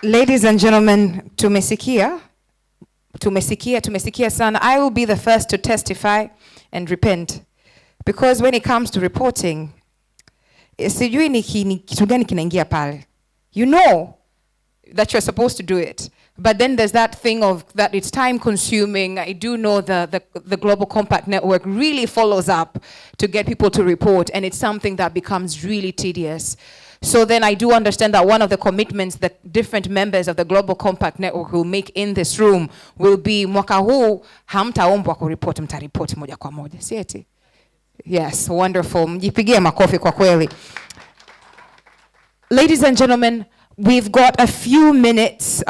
Ladies and gentlemen, tumesikia sana. I will be the first to testify and repent. Because when it comes to reporting, sijui ni kitu gani kinaingia pale. You know that you're supposed to do it. But then there's that thing of that it's time consuming. I do know the Global Compact Network really follows up to get people to report, and it's something that becomes really tedious. So then I do understand that one of the commitments that different members of the Global Compact Network will make in this room will be mwaka huu hamtaombwa kuripoti, mtaripoti moja kwa moja. Si eti? Yes, wonderful. Mjipigie makofi kwa kweli. Ladies and gentlemen, we've got a few minutes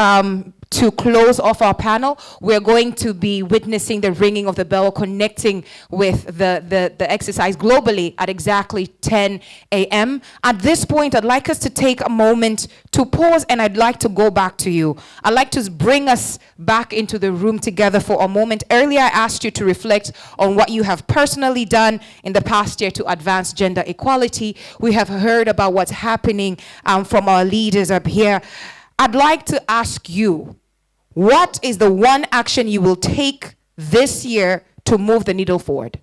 to close off our panel. We're going to be witnessing the ringing of the bell, connecting with the exercise globally at exactly 10 a.m. At this point, I'd like us to take a moment to pause, and I'd like to go back to you. I'd like to bring us back into the room together for a moment. Earlier, I asked you to reflect on what you have personally done in the past year to advance gender equality. We have heard about what's happening from our leaders up here. I'd like to ask you, what is the one action you will take this year to move the needle forward?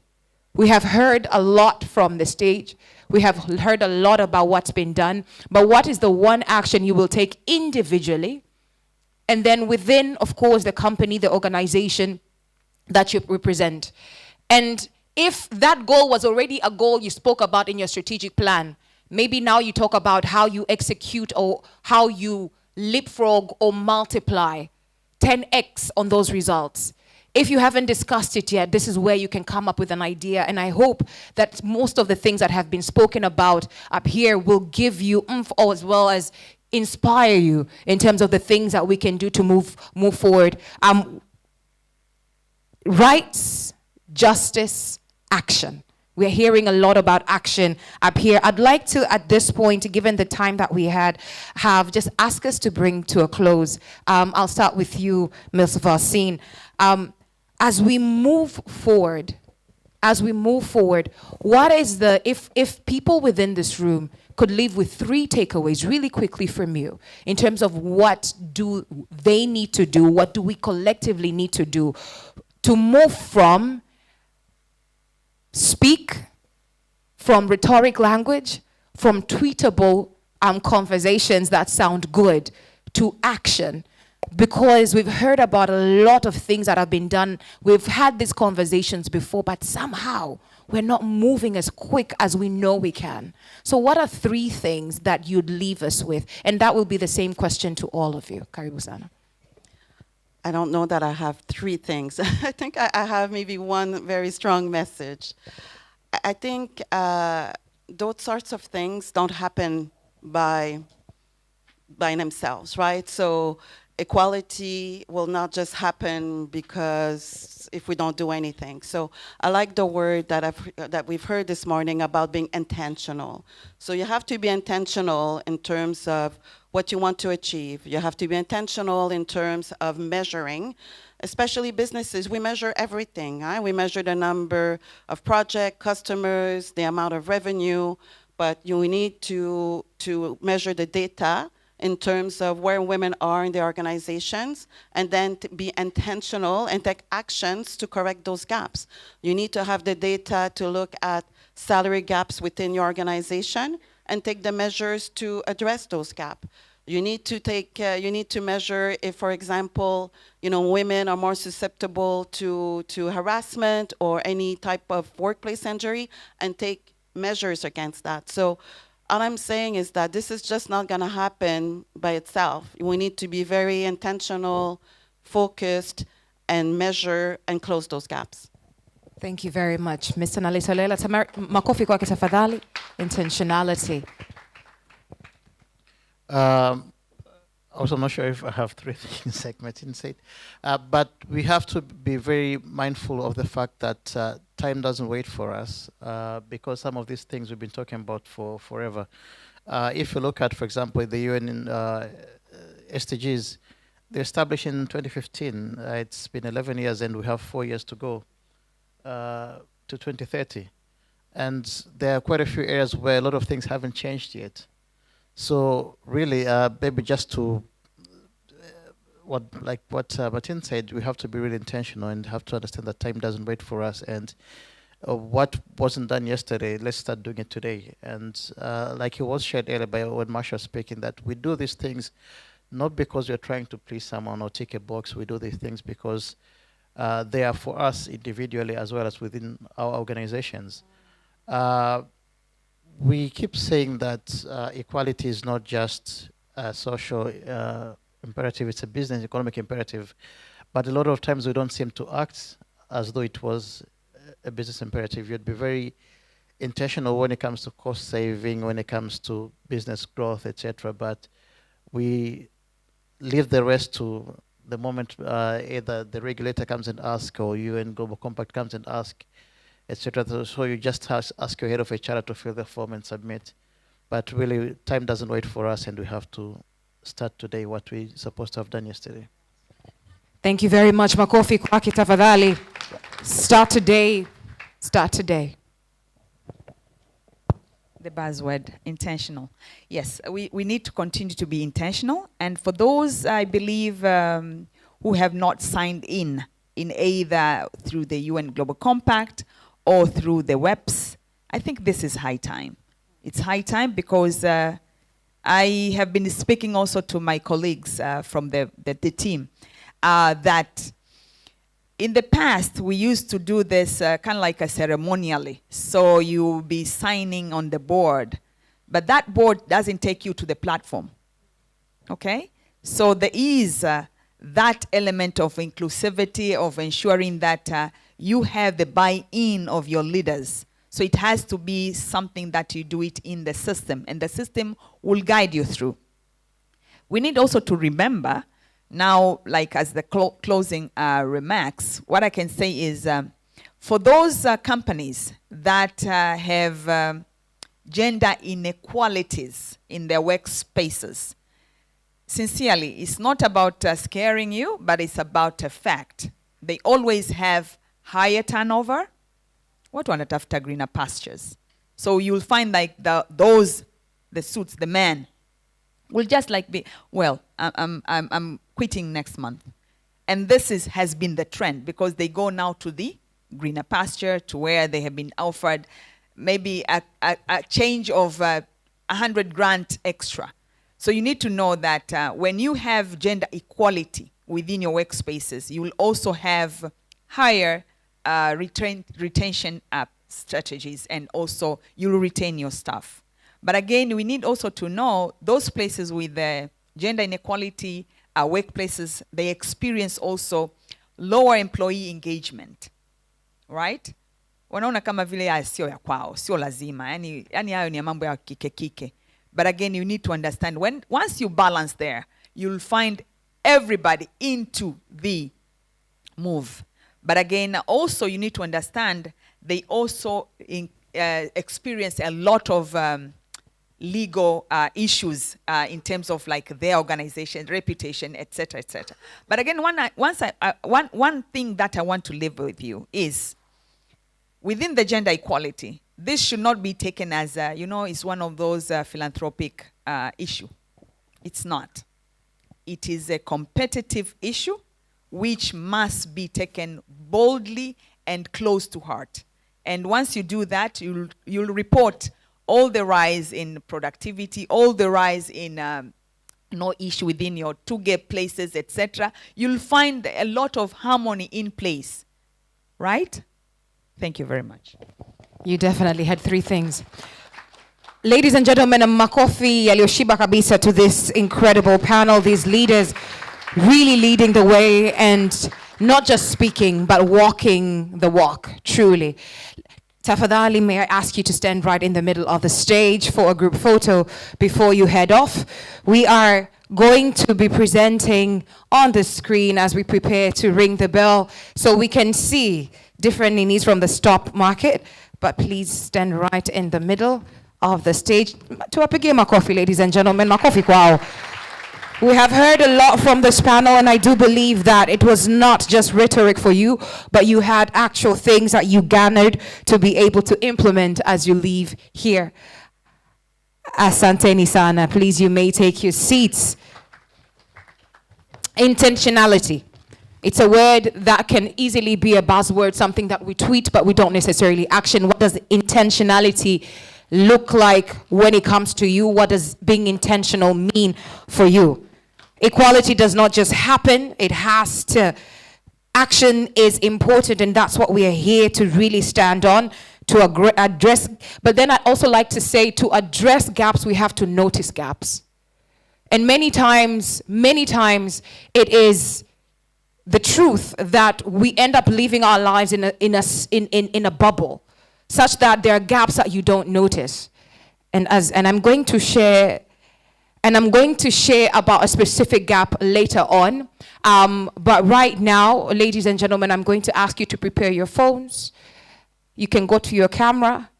We have heard a lot from the stage. We have heard a lot about what's been done. But what is the one action you will take individually? And then within, of course, the company, the organization that you represent. And if that goal was already a goal you spoke about in your strategic plan, maybe now you talk about how you execute or how you leapfrog or multiply 10x on those results. If you haven't discussed it yet, this is where you can come up with an idea. And I hope that most of the things that have been spoken about up here will give you oomph, as well as inspire you in terms of the things that we can do to move forward. Rights, justice, action. We're hearing a lot about action up here. I'd like to, at this point, given the time that we have just ask us to bring to a close. I'll start with you, Ms. Varsine. As we move forward, what is the, if people within this room could leave with 3 takeaways really quickly from you, in terms of what do they need to do, what do we collectively need to do to move from speak, from rhetoric language, from tweetable conversations that sound good, to action. Because we've heard about a lot of things that have been done. We've had these conversations before, but somehow we're not moving as quick as we know we can. So what are 3 things that you'd leave us with? And that will be the same question to all of you. Karibu sana. I don't know that I have 3 things. I think I have maybe one very strong message. I think those sorts of things don't happen by themselves, right? So equality will not just happen because if we don't do anything. So I like the word that we've heard this morning about being intentional. So you have to be intentional in terms of what you want to achieve. You have to be intentional in terms of measuring, especially businesses. We measure everything, right? We measure the number of project customers, the amount of revenue, but you need to measure the data in terms of where women are in the organizations, and then to be intentional and take actions to correct those gaps. You need to have the data to look at salary gaps within your organization and take the measures to address those gaps. You need to measure if, for example, women are more susceptible to harassment or any type of workplace injury, and take measures against that. So all I'm saying is that this is just not going to happen by itself. We need to be very intentional, focused, and measure and close those gaps. Thank you very much. Mr. Nalisolela, makofi kwake tafadhali. Intentionality. Also, I'm not sure if I have 3 things like Martin said, but we have to be very mindful of the fact that time doesn't wait for us, because some of these things we've been talking about for forever. If you look at, for example, the UN SDGs, they established in 2015. It's been 11 years, and we have 4 years to go to 2030. And there are quite a few areas where a lot of things haven't changed yet. So really, maybe just to what Martin said, we have to be really intentional and have to understand that time doesn't wait for us. And what wasn't done yesterday, let's start doing it today. And like it was shared earlier by when Marsha was speaking, that we do these things not because we're trying to please someone or tick a box. We do these things because they are for us individually as well as within our organizations. We keep saying that equality is not just a social imperative, it's a business economic imperative. But a lot of times we don't seem to act as though it was a business imperative. You'd be very intentional when it comes to cost saving, when it comes to business growth, etc. But we leave the rest to the moment either the regulator comes and asks or UN Global Compact comes and asks, etc. So you just ask your head of HR to fill the form and submit. But really, time doesn't wait for us, and we have to start today what we're supposed to have done yesterday. Thank you very much. Makofi kwake tafadhali. Start today. Start today. The buzzword, intentional. Yes, we need to continue to be intentional. And for those, I believe, who have not signed in either through the UN Global Compact or through the WEPs, I think this is high time. It's high time because I have been speaking also to my colleagues from the team that in the past, we used to do this kind of like a ceremonially. So you'll be signing on the board, but that board doesn't take you to the platform, okay? So there is that element of inclusivity, of ensuring that you have the buy-in of your leaders. So it has to be something that you do it in the system, and the system will guide you through. We need also to remember now, like as the closing remarks, what I can say is for those companies that have gender inequalities in their workspaces, sincerely, it's not about scaring you, but it's about a fact. They always have higher turnover. What wanatafuta greener pastures? So you'll find like the suits, the men, will just like be, well, I'm quitting next month. And this has been the trend because they go now to the greener pasture, to where they have been offered maybe a change of 100 grand extra. So you need to know that when you have gender equality within your workspaces, you will also have higher retention strategies, and also you will retain your staff. But again, we need also to know those places with gender inequality workplaces, they experience also lower employee engagement, right? Wanaona kama vile sio ya kwao, sio lazima. Yani hayo ni mambo ya kike. But again, you need to understand, once you balance there, you'll find everybody into the move. But again, also you need to understand they also experience a lot of legal issues in terms of like their organization, reputation, etc., etc. But again, one thing that I want to leave with you is within the gender equality, this should not be taken as it's one of those philanthropic issue. It's not. It is a competitive issue which must be taken boldly and close to heart. And once you do that, you'll report all the rise in productivity, all the rise in no issue within your to-get places, etc. You'll find a lot of harmony in place, right? Thank you very much. You definitely had three things. Ladies and gentlemen, a makofi yaliyoshiba kabisa to this incredible panel, these leaders really leading the way and not just speaking, but walking the walk, truly. Tafadhali, may I ask you to stand right in the middle of the stage for a group photo before you head off. We are going to be presenting on the screen as we prepare to ring the bell so we can see different ninis from the stock market, but please stand right in the middle of the stage. Tuwapigie makofi, ladies and gentlemen, makofi kwao. We have heard a lot from this panel, and I do believe that it was not just rhetoric for you, but you had actual things that you garnered to be able to implement as you leave here. Asanteni sana. Please, you may take your seats. Intentionality. It's a word that can easily be a buzzword, something that we tweet, but we don't necessarily action. What does intentionality look like when it comes to you? What does being intentional mean for you? Equality does not just happen, it has to. Action is important, and that's what we are here to really stand on, to address. But then I'd also like to say, to address gaps, we have to notice gaps. And many times, it is the truth that we end up living our lives in a bubble, such that there are gaps that you don't notice. And I'm going to share about a specific gap later on. But right now, ladies and gentlemen, I'm going to ask you to prepare your phones. You can go to your camera,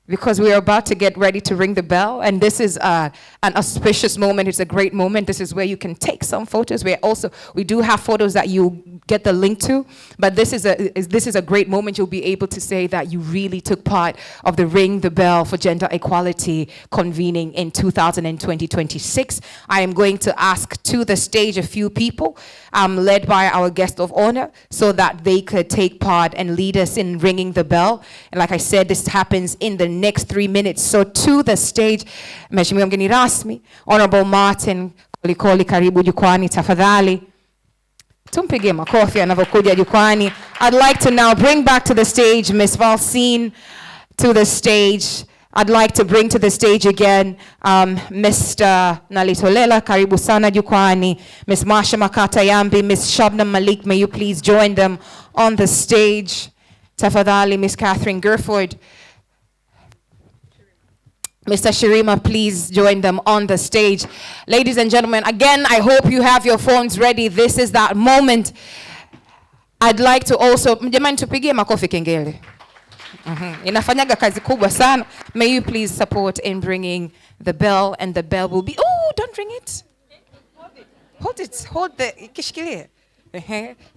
because we are about to get ready to ring the bell. And this is an auspicious moment. It's a great moment. This is where you can take some photos. We do have photos that you get the link to. But this is a great moment. You'll be able to say that you really took part of the Ring the Bell for Gender Equality convening in 2026. I am going to ask to the stage a few people, led by our guest of honor, so that they could take part and lead us in ringing the bell. And like I said, this happens in the next 3 minutes. So to the stage, Mheshimiwa mgeni rasmi, Honorable Martin Kolikoli, karibu jukwani tafadhali. Tumpigie makofi anavyokuja jukwani. I'd like to now bring back to the stage Ms. Valsine to the stage. I'd like to bring to the stage again Mr. Nalitolela, karibu sana jukwani. Ms. Marsha Makata Yambi, Ms. Shabnam Malik, may you please join them on the stage. Tafadhali, Ms. Catherine Gerford. Mr. Shirima, please join them on the stage. Ladies and gentlemen, again, I hope you have your phones ready. This is that moment. I'd like to also, jamani tupigie makofi kengele. Inafanyaga kazi kubwa sana. May you please support in bringing the bell, and the bell will be, oh, don't ring it. Hold the, kishikilie.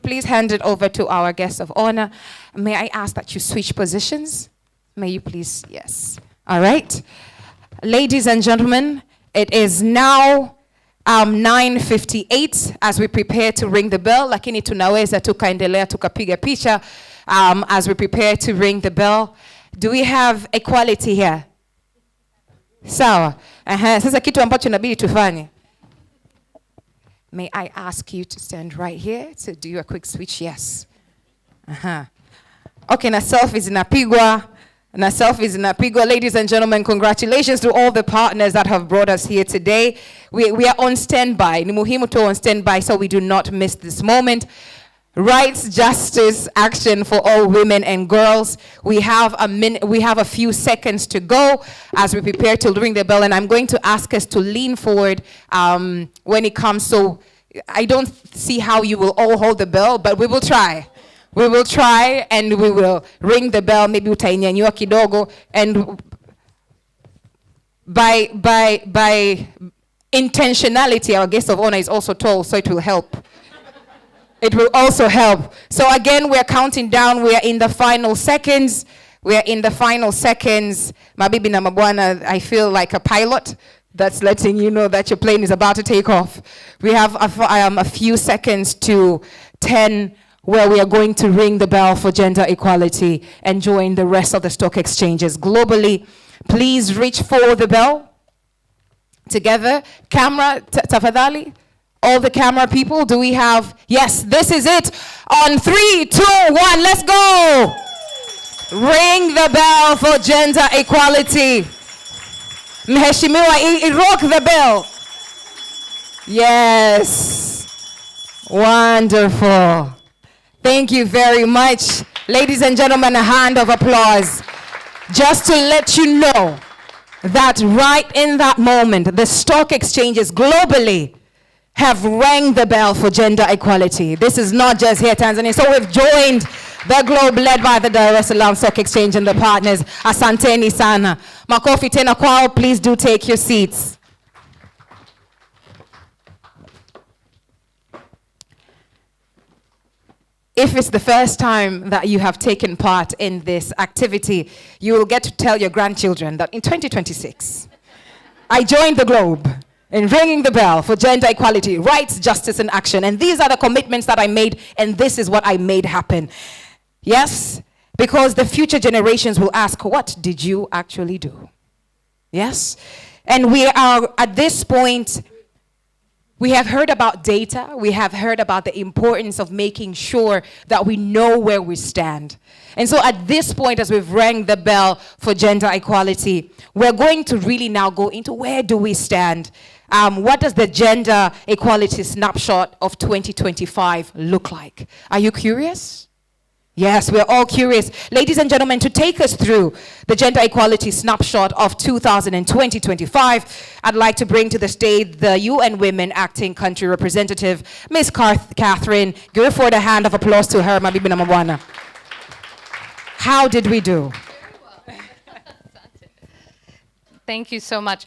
Please hand it over to our guest of honor. May I ask that you switch positions? May you please, yes. All right. Ladies and gentlemen, it is now 9:58 as we prepare to ring the bell, lakini tunaweza tukaendelea tukapiga picha as we prepare to ring the bell. Do we have equality here? Sawa. Sasa kitu ambacho inabidi tufanye. May I ask you to stand right here to do a quick switch? Yes. Okay, na selfies inapigwa. Ladies and gentlemen, congratulations to all the partners that have brought us here today. We are on standby. Ni muhimu tu on standby so we do not miss this moment. Rights, justice, action for all women and girls. We have a few seconds to go as we prepare to ring the bell, and I'm going to ask us to lean forward when it comes. So I don't see how you will all hold the bell, but we will try. We will try and we will ring the bell. Maybe utainyanyua kidogo, and by intentionality, our guest of honor is also tall, so it will help. It will also help. So again, we're counting down. We are in the final seconds. Mabibi na mabwana, I feel like a pilot that's letting you know that your plane is about to take off. We have a few seconds to 10 where we are going to ring the bell for gender equality and join the rest of the stock exchanges globally. Please reach for the bell together. Camera, tafadhali. All the camera people, do we have? Yes, this is it. On 3, 2, 1, let's go. Ring the bell for gender equality. Mheshimiwa, rock the bell. Yes. Wonderful. Thank you very much. Ladies and gentlemen, a hand of applause. Just to let you know that right in that moment, the stock exchanges globally have rang the bell for gender equality. This is not just here, Tanzania. So we've joined the globe led by the Dar es Salaam Stock Exchange and the partners. Asanteni sana. Makofi tena kwao. Please do take your seats. If it's the first time that you have taken part in this activity, you will get to tell your grandchildren that in 2026, I joined the globe. in ringing the bell for gender equality, rights, justice, and action. And these are the commitments that I made, and this is what I made happen. Yes, because the future generations will ask, what did you actually do? Yes? And we are at this point, we have heard about data. We have heard about the importance of making sure that we know where we stand. And so at this point, as we've rang the bell for gender equality, we're going to really now go into where do we stand? What does the gender equality snapshot of 2025 look like? Are you curious? Yes, we're all curious. Ladies and gentlemen, to take us through the gender equality snapshot of 2020-25, I'd like to bring to the stage the UN Women Acting Country Representative, Ms. Catherine. Give for the hand of applause to her, Mabibi na Mabwana. How did we do? Thank you so much.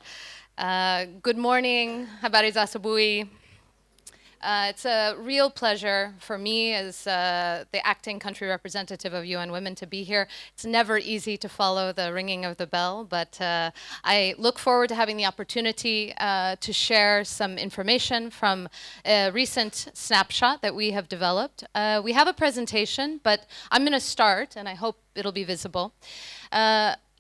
Good morning, habari za asubuhi. It's a real pleasure for me as the acting country representative of UN Women to be here. It's never easy to follow the ringing of the bell, but I look forward to having the opportunity to share some information from a recent snapshot that we have developed. We have a presentation, but I'm going to start, and I hope it'll be visible.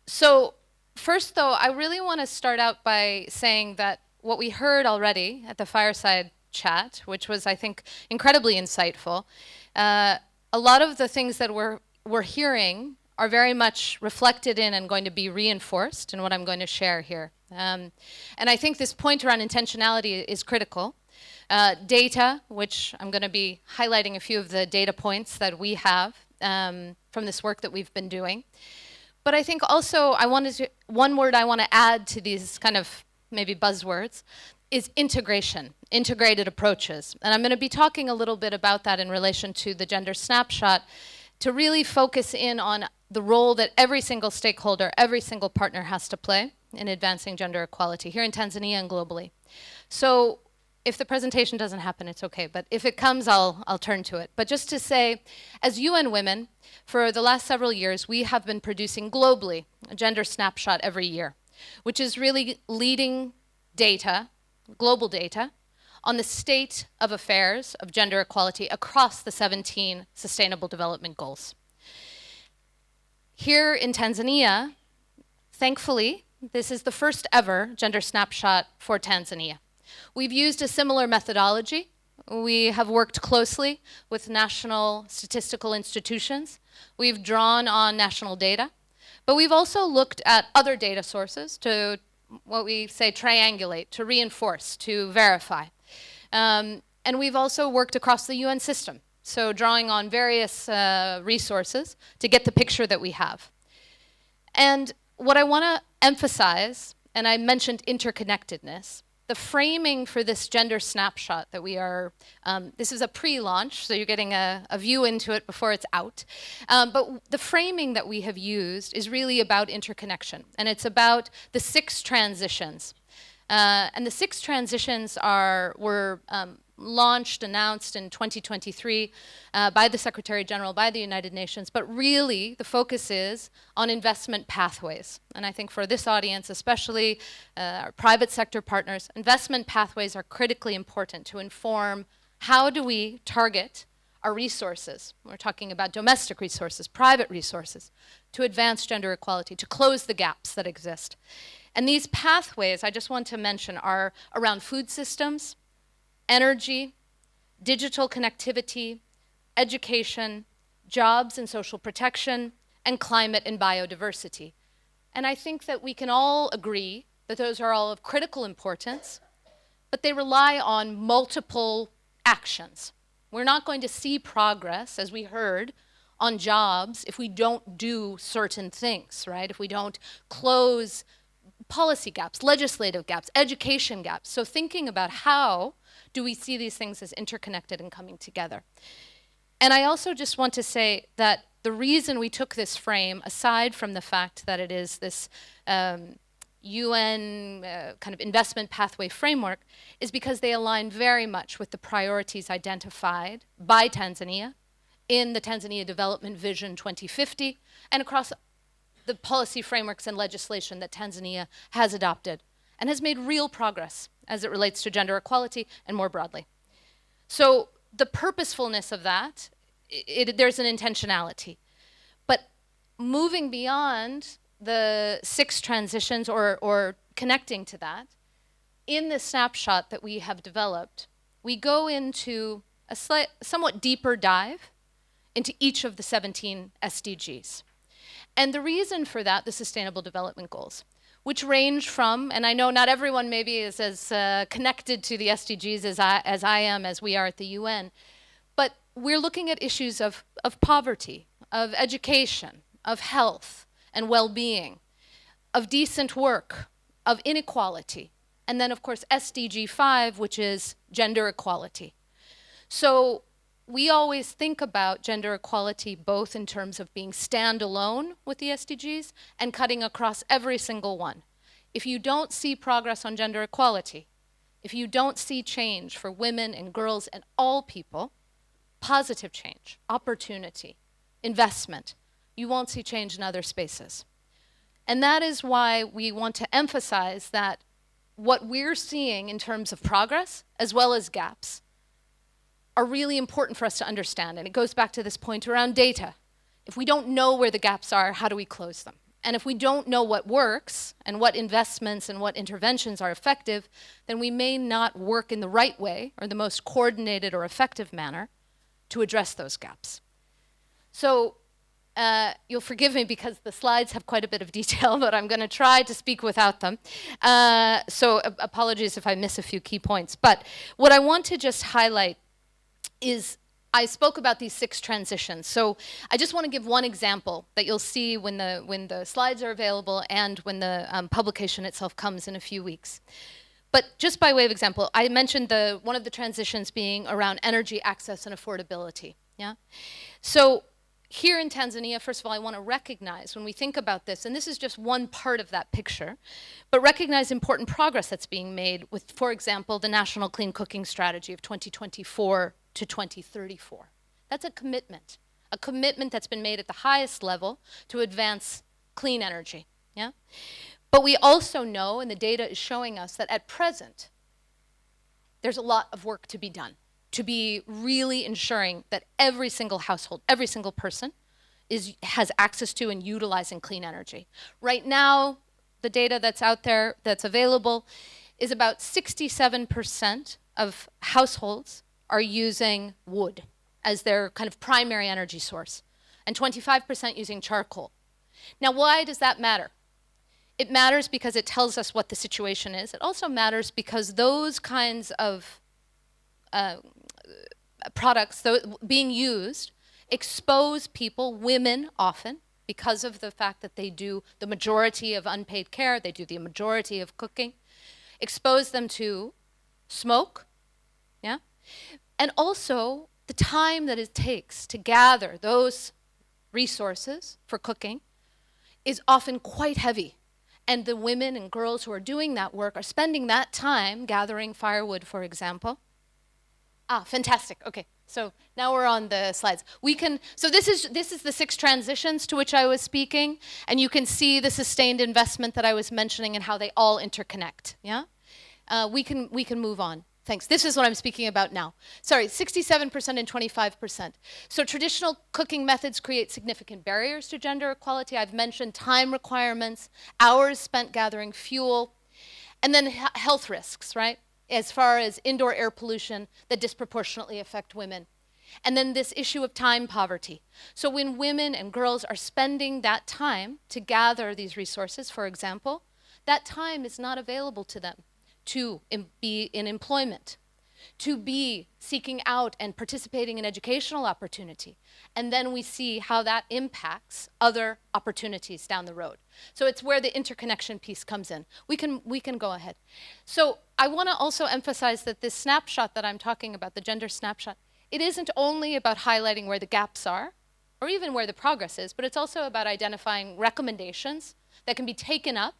So first, though, I really want to start out by saying that what we heard already at the fireside chat, which was, I think, incredibly insightful. A lot of the things that we're hearing are very much reflected in and going to be reinforced in what I'm going to share here. And I think this point around intentionality is critical. Data, which I'm going to be highlighting a few of the data points that we have from this work that we've been doing. But I think also one word I want to add to these kind of maybe buzzwords is integration, integrated approaches. And I'm going to be talking a little bit about that in relation to the gender snapshot to really focus in on the role that every single stakeholder, every single partner has to play in advancing gender equality here in Tanzania and globally. So if the presentation doesn't happen, it's okay. But if it comes, I'll turn to it. But just to say, as UN Women, for the last several years, we have been producing globally a gender snapshot every year, which is really leading data, global data, on the state of affairs of gender equality across the 17 Sustainable Development Goals. Here in Tanzania, thankfully, this is the first ever gender snapshot for Tanzania. We've used a similar methodology. We have worked closely with national statistical institutions. We've drawn on national data, but we've also looked at other data sources to what we say triangulate, to reinforce, to verify. And we've also worked across the UN system, so drawing on various resources to get the picture that we have. And what I want to emphasize, and I mentioned interconnectedness, the framing for this gender snapshot that we are, this is a pre-launch, so you're getting a view into it before it's out. But the framing that we have used is really about interconnection, and it's about the 6 transitions. And the 6 transitions were launched, announced in 2023 by the Secretary General, by the United Nations, but really the focus is on investment pathways. And I think for this audience, especially our private sector partners, investment pathways are critically important to inform how do we target our resources. We're talking about domestic resources, private resources, to advance gender equality, to close the gaps that exist. And these pathways, I just want to mention, are around food systems, energy, digital connectivity, education, jobs and social protection, and climate and biodiversity. And I think that we can all agree that those are all of critical importance, but they rely on multiple actions. We're not going to see progress, as we heard, on jobs if we don't do certain things, right? If we don't close policy gaps, legislative gaps, education gaps. So thinking about how do we see these things as interconnected and coming together. And I also just want to say that the reason we took this frame, aside from the fact that it is this UN kind of investment pathway framework, is because they align very much with the priorities identified by Tanzania in the Tanzania Development Vision 2050 and across the policy frameworks and legislation that Tanzania has adopted and has made real progress as it relates to gender equality and more broadly. So the purposefulness of that, there's an intentionality. But moving beyond the 6 transitions or connecting to that, in the snapshot that we have developed, we go into a somewhat deeper dive into each of the 17 SDGs. And the reason for that, the Sustainable Development Goals, which range from, and I know not everyone maybe is as connected to the SDGs as I am, as we are at the UN, but we're looking at issues of poverty, of education, of health and well-being, of decent work, of inequality, and then of course SDG 5, which is gender equality. So we always think about gender equality both in terms of being standalone with the SDGs and cutting across every single one. If you don't see progress on gender equality, if you don't see change for women and girls and all people, positive change, opportunity, investment, you won't see change in other spaces. And that is why we want to emphasize that what we're seeing in terms of progress, as well as gaps, are really important for us to understand. And it goes back to this point around data. If we don't know where the gaps are, how do we close them? And if we don't know what works and what investments and what interventions are effective, then we may not work in the right way or the most coordinated or effective manner to address those gaps. So you'll forgive me because the slides have quite a bit of detail, but I'm going to try to speak without them. So apologies if I miss a few key points. But what I want to just highlight is I spoke about these 6 transitions. So I just want to give one example that you'll see when the slides are available and when the publication itself comes in a few weeks. But just by way of example, I mentioned one of the transitions being around energy access and affordability. Yeah. So here in Tanzania, first of all, I want to recognize when we think about this, and this is just one part of that picture, but recognize important progress that's being made with, for example, the National Clean Cooking Strategy of 2024 to 2034. That's a commitment that's been made at the highest level to advance clean energy. Yeah? But we also know, and the data is showing us, that at present, there's a lot of work to be done to be really ensuring that every single household, every single person has access to and utilizing clean energy. Right now, the data that's out there that's available is about 67% of households are using wood as their kind of primary energy source, and 25% using charcoal. Now, why does that matter? It matters because it tells us what the situation is. It also matters because those kinds of products being used expose people, women often, because of the fact that they do the majority of unpaid care, they do the majority of cooking, expose them to smoke, yeah? And also the time that it takes to gather those resources for cooking is often quite heavy. And the women and girls who are doing that work are spending that time gathering firewood, for example. Ah, fantastic. Okay, so now we're on the slides. So this is the 6 transitions to which I was speaking, and you can see the sustained investment that I was mentioning and how they all interconnect. Yeah, we can move on. Thanks. This is what I'm speaking about now. Sorry, 67% and 25%. So traditional cooking methods create significant barriers to gender equality. I've mentioned time requirements, hours spent gathering fuel, and then health risks, right? As far as indoor air pollution that disproportionately affect women. And then this issue of time poverty. So when women and girls are spending that time to gather these resources, for example, that time is not available to them to be in employment, to be seeking out and participating in educational opportunity. And then we see how that impacts other opportunities down the road. So it's where the interconnection piece comes in. We can go ahead. So I want to also emphasize that this snapshot that I'm talking about, the gender snapshot, it isn't only about highlighting where the gaps are, or even where the progress is, but it's also about identifying recommendations that can be taken up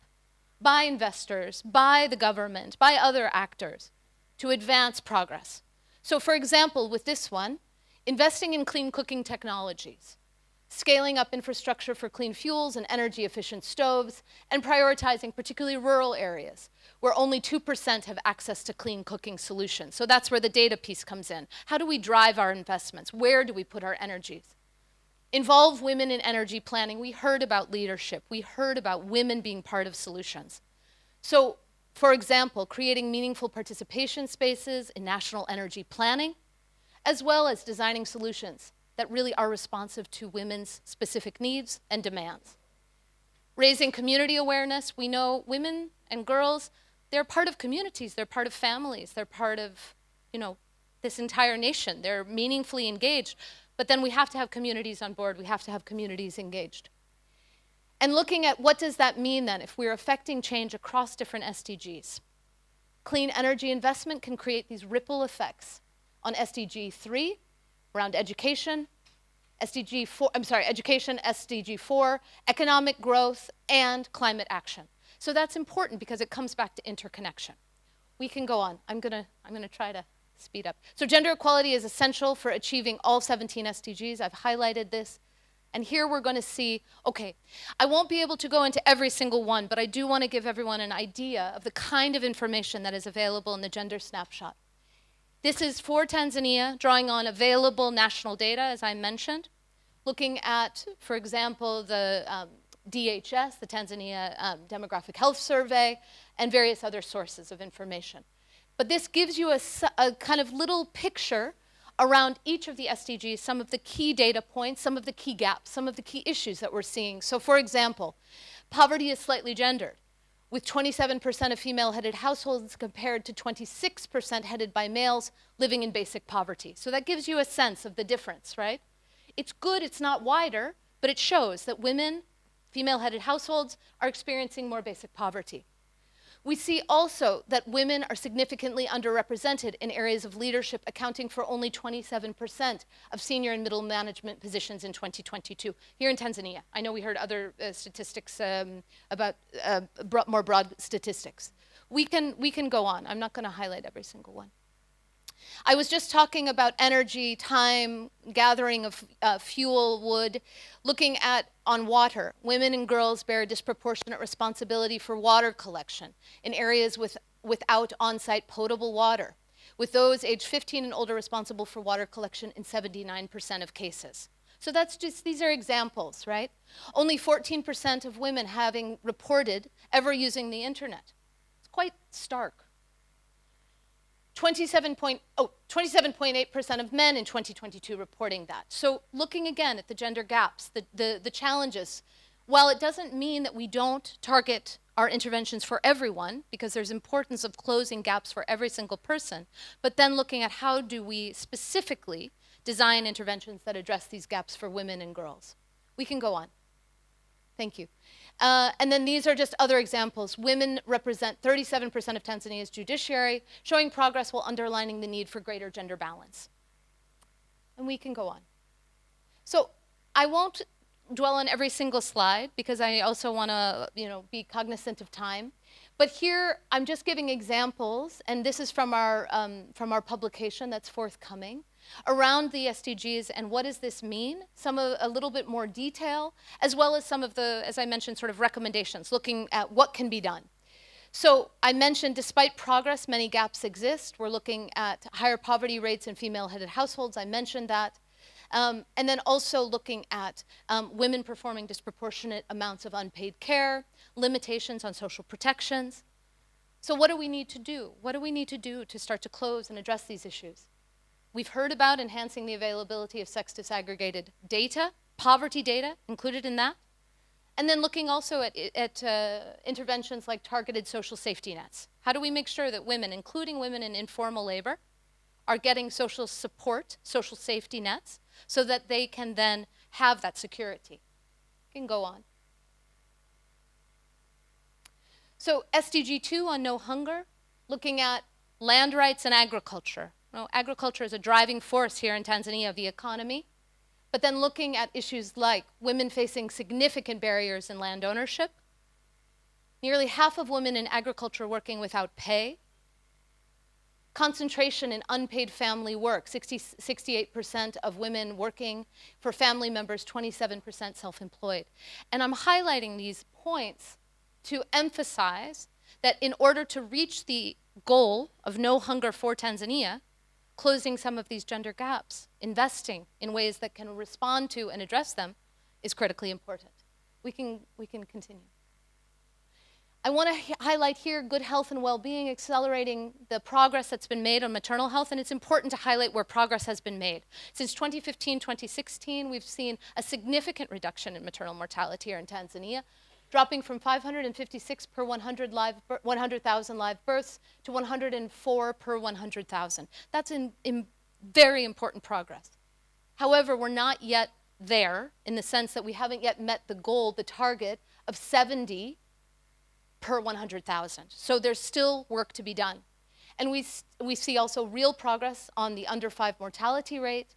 by investors, by the government, by other actors to advance progress. So for example, with this one, investing in clean cooking technologies. scaling up infrastructure for clean fuels and energy efficient stoves, and prioritizing particularly rural areas where only 2% have access to clean cooking solutions. So that's where the data piece comes in. How do we drive our investments? Where do we put our energies? Involve women in energy planning. We heard about leadership. We heard about women being part of solutions. So, for example, creating meaningful participation spaces in national energy planning, as well as designing solutions that really are responsive to women's specific needs and demands. Raising community awareness. We know women and girls, they're part of communities, they're part of families, they're part of, this entire nation. They're meaningfully engaged. But then we have to have communities on board. We have to have communities engaged. And looking at what does that mean then if we're affecting change across different SDGs. Clean energy investment can create these ripple effects on SDG 3 around education, SDG 4, economic growth, and climate action. So that's important because it comes back to interconnection. We can go on. I'm gonna try to speed up. So gender equality is essential for achieving all 17 SDGs. I've highlighted this. And here we're going to see, okay, I won't be able to go into every single one, but I do want to give everyone an idea of the kind of information that is available in the Gender Snapshot. This is for Tanzania, drawing on available national data, as I mentioned, looking at, for example, the DHS, the Tanzania Demographic Health Survey, and various other sources of information. But this gives you a kind of little picture around each of the SDGs, some of the key data points, some of the key gaps, some of the key issues that we're seeing. So for example, poverty is slightly gendered, with 27% of female-headed households compared to 26% headed by males living in basic poverty. So that gives you a sense of the difference, right? It's good, it's not wider, but it shows that women, female-headed households, are experiencing more basic poverty. We see also that women are significantly underrepresented in areas of leadership, accounting for only 27% of senior and middle management positions in 2022 here in Tanzania. I know we heard other statistics about more broad statistics. We can go on. I'm not going to highlight every single one. I was just talking about energy, time, gathering of fuel, wood, looking at on water. Women and girls bear a disproportionate responsibility for water collection in areas without on-site potable water, with those aged 15 and older responsible for water collection in 79% of cases. So that's just, these are examples, right? Only 14% of women having reported ever using the internet. It's quite stark. 27.8% of men in 2022 reporting that. So looking again at the gender gaps, the challenges, while it doesn't mean that we don't target our interventions for everyone, because there's importance of closing gaps for every single person, but then looking at how do we specifically design interventions that address these gaps for women and girls. We can go on. Thank you. And then these are just other examples. Women represent 37% of Tanzania's judiciary, showing progress while underlining the need for greater gender balance. And we can go on. So I won't dwell on every single slide because I also want to, be cognizant of time. But here I'm just giving examples, and this is from our publication that's forthcoming, around the SDGs and what does this mean, a little bit more detail, as well as some of the, as I mentioned, sort of recommendations, looking at what can be done. So I mentioned despite progress, many gaps exist. We're looking at higher poverty rates in female-headed households. I mentioned that. And then also looking at women performing disproportionate amounts of unpaid care, limitations on social protections. So what do we need to do? What do we need to do to start to close and address these issues? We've heard about enhancing the availability of sex disaggregated data, poverty data included in that. And then looking also at interventions like targeted social safety nets. How do we make sure that women, including women in informal labor, are getting social support, social safety nets, so that they can then have that security? You can go on. So SDG 2 on no hunger, looking at land rights and agriculture. Agriculture is a driving force here in Tanzania of the economy, but then looking at issues like women facing significant barriers in land ownership, nearly half of women in agriculture working without pay, Concentration in unpaid family work, 68% of women working for family members, 27% self-employed. And I'm highlighting these points to emphasize that in order to reach the goal of no hunger for Tanzania, closing some of these gender gaps, investing in ways that can respond to and address them is critically important. We can continue. I want to highlight here good health and well-being, accelerating the progress that's been made on maternal health, and it's important to highlight where progress has been made. Since 2015-2016, we've seen a significant reduction in maternal mortality here in Tanzania, dropping from 556 per 100,000 live births to 104 per 100,000. That's in very important progress. However, we're not yet there in the sense that we haven't yet met the goal, the target of 70 per 100,000. So there's still work to be done. And we see also real progress on the under 5 mortality rate,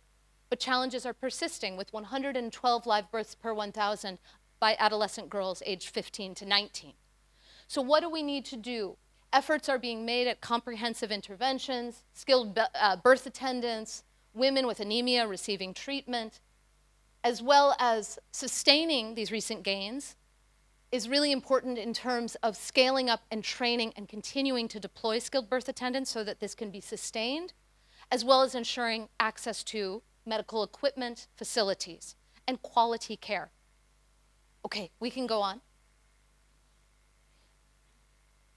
but challenges are persisting with 112 live births per 1,000 by adolescent girls aged 15 to 19. So what do we need to do? Efforts are being made at comprehensive interventions, skilled birth attendants, women with anemia receiving treatment, as well as sustaining these recent gains is really important in terms of scaling up and training and continuing to deploy skilled birth attendants so that this can be sustained, as well as ensuring access to medical equipment, facilities, and quality care. Okay, we can go on.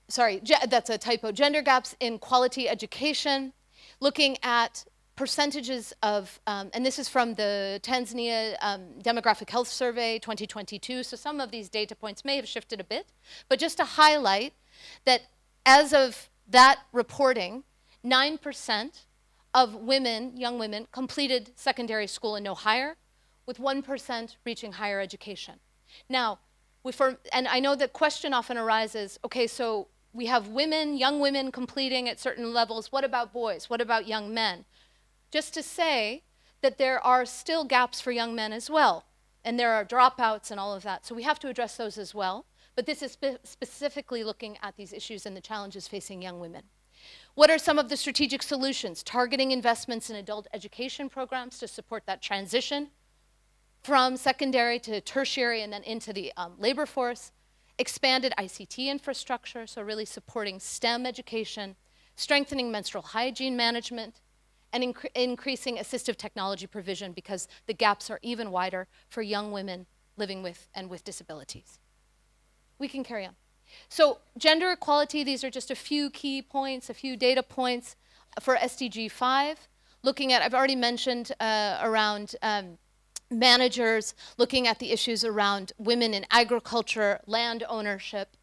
Sorry, that's a typo. Gender gaps in quality education, looking at percentages of, and this is from the Tanzania Demographic Health Survey 2022, so some of these data points may have shifted a bit, but just to highlight that as of that reporting, 9% of women, young women, completed secondary school and no higher, with 1% reaching higher education. Now, and I know the question often arises, okay, so we have women, young women completing at certain levels, what about boys? What about young men? Just to say that there are still gaps for young men as well, and there are dropouts and all of that, so we have to address those as well, but this is specifically looking at these issues and the challenges facing young women. What are some of the strategic solutions? Targeting investments in adult education programs to support that transition from secondary to tertiary and then into the labor force, expanded ICT infrastructure, so really supporting STEM education, strengthening menstrual hygiene management, and increasing assistive technology provision because the gaps are even wider for young women living with and with disabilities. We can carry on. So gender equality, these are just a few key points, a few data points for SDG 5, looking at, I've already mentioned around managers, looking at the issues around women in agriculture, land ownership,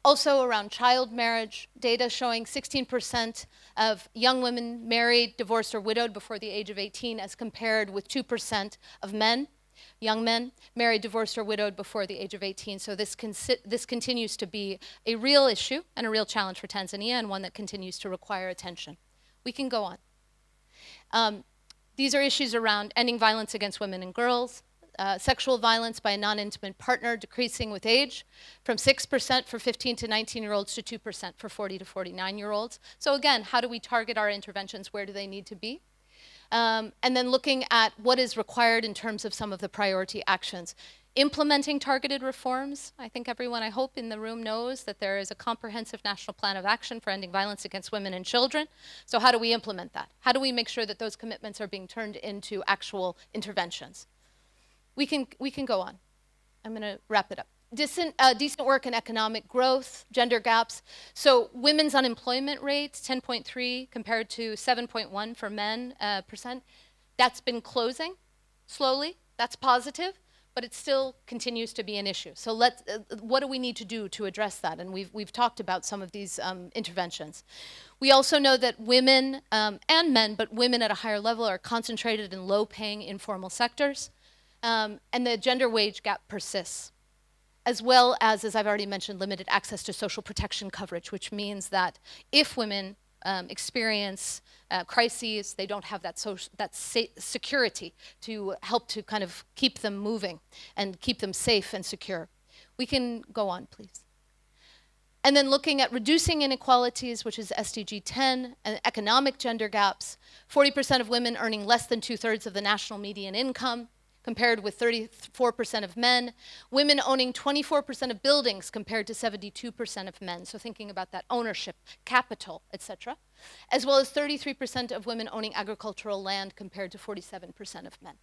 also around child marriage, data showing 16% of young women married, divorced, or widowed before the age of 18 as compared with 2% of men, young men, married, divorced, or widowed before the age of 18. So this continues to be a real issue and a real challenge for Tanzania and one that continues to require attention. We can go on. These are issues around ending violence against women and girls, sexual violence by a non-intimate partner decreasing with age from 6% for 15 to 19-year-olds to 2% for 40 to 49-year-olds. So again, how do we target our interventions? Where do they need to be? And then looking at what is required in terms of some of the priority actions. Implementing targeted reforms. I think everyone, I hope, in the room knows that there is a comprehensive national plan of action for ending violence against women and children. So how do we implement that? How do we make sure that those commitments are being turned into actual interventions? We can go on. I'm going to wrap it up. Decent work and economic growth, gender gaps. So women's unemployment rates, 10.3 compared to 7.1 for men percent. That's been closing slowly. That's positive, but it still continues to be an issue. So what do we need to do to address that? And we've talked about some of these interventions. We also know that women and men, but women at a higher level, are concentrated in low-paying informal sectors. And the gender wage gap persists, as well as I've already mentioned, limited access to social protection coverage, which means that if women experience crises, they don't have that security to help to kind of keep them moving and keep them safe and secure. We can go on, please. And then looking at reducing inequalities, which is SDG 10, and economic gender gaps, 40% of women earning less than 2/3 of the national median income, compared with 34% of men. Women owning 24% of buildings compared to 72% of men. So thinking about that ownership, capital, etc. As well as 33% of women owning agricultural land compared to 47% of men.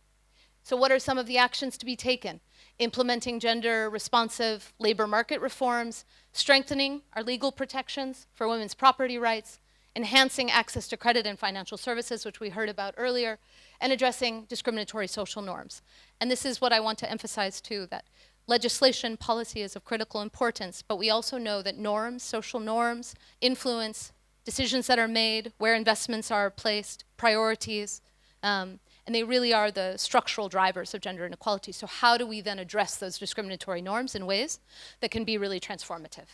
So what are some of the actions to be taken? Implementing gender-responsive labor market reforms, strengthening our legal protections for women's property rights, enhancing access to credit and financial services, which we heard about earlier, and addressing discriminatory social norms. And this is what I want to emphasize too, that legislation, policy is of critical importance, but we also know that norms, social norms, influence decisions that are made, where investments are placed, priorities, and they really are the structural drivers of gender inequality. So how do we then address those discriminatory norms in ways that can be really transformative?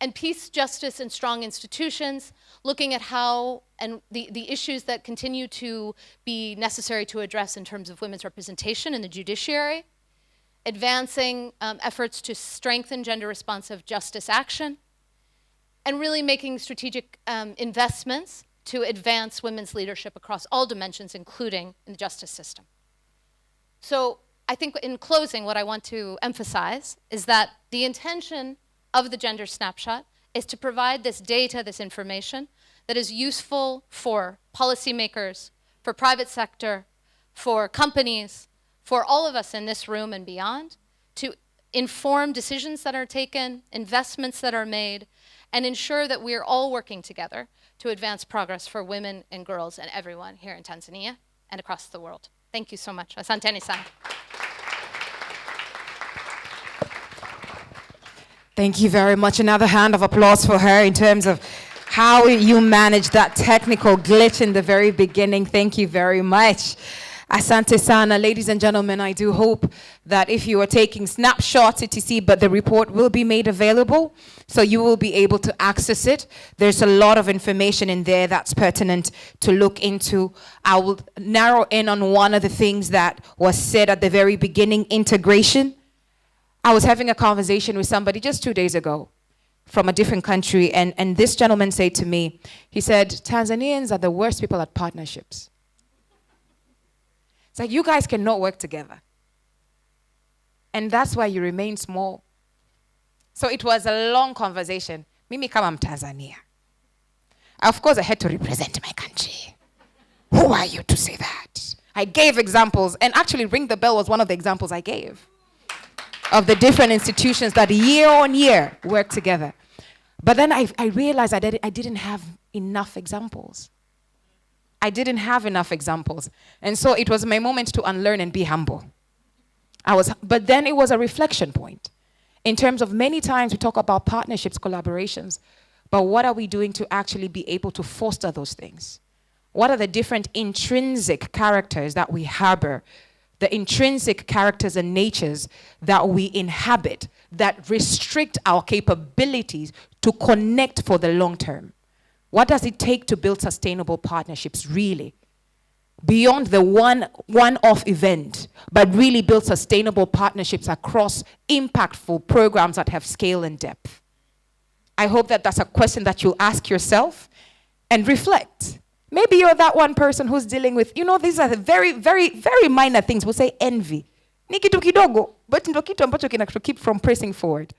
And peace, justice, and strong institutions, looking at how, and the issues that continue to be necessary to address in terms of women's representation in the judiciary, advancing efforts to strengthen gender-responsive justice action, and really making strategic investments to advance women's leadership across all dimensions, including in the justice system. So I think in closing, what I want to emphasize is that the intention of the Gender Snapshot is to provide this data, this information, that is useful for policymakers, for private sector, for companies, for all of us in this room and beyond, to inform decisions that are taken, investments that are made, and ensure that we are all working together to advance progress for women and girls and everyone here in Tanzania and across the world. Thank you so much. Asanteni sana. Thank you very much. Another hand of applause for her in terms of how you managed that technical glitch in the very beginning. Thank you very much. Asante sana. Ladies and gentlemen, I do hope that if you are taking snapshots, etc., but the report will be made available, so you will be able to access it. There's a lot of information in there that's pertinent to look into. I will narrow in on one of the things that was said at the very beginning, integration. I was having a conversation with somebody just 2 days ago from a different country, and this gentleman said to me, he said, Tanzanians are the worst people at partnerships. It's like, you guys cannot work together. And that's why you remain small. So it was a long conversation. Mimi kama Mtanzania. Of course, I had to represent my country. Who are you to say that? I gave examples, and actually Ring the Bell was one of the examples I gave of the different institutions that year on year work together. But then I realized I didn't have enough examples. I didn't have enough examples. And so it was my moment to unlearn and be humble. But then it was a reflection point. In terms of many times we talk about partnerships, collaborations, but what are we doing to actually be able to foster those things? What are the different intrinsic characters that we harbor, the intrinsic characters and natures that we inhabit that restrict our capabilities to connect for the long term? What does it take to build sustainable partnerships, really? Beyond the one-off event, but really build sustainable partnerships across impactful programs that have scale and depth. I hope that that's a question that you'll ask yourself and reflect. Maybe you're that one person who's dealing with, these are the very, very, very minor things. We'll say envy. Ni kitu kidogo, but ndo kitu ambacho kinakukeep from pressing forward.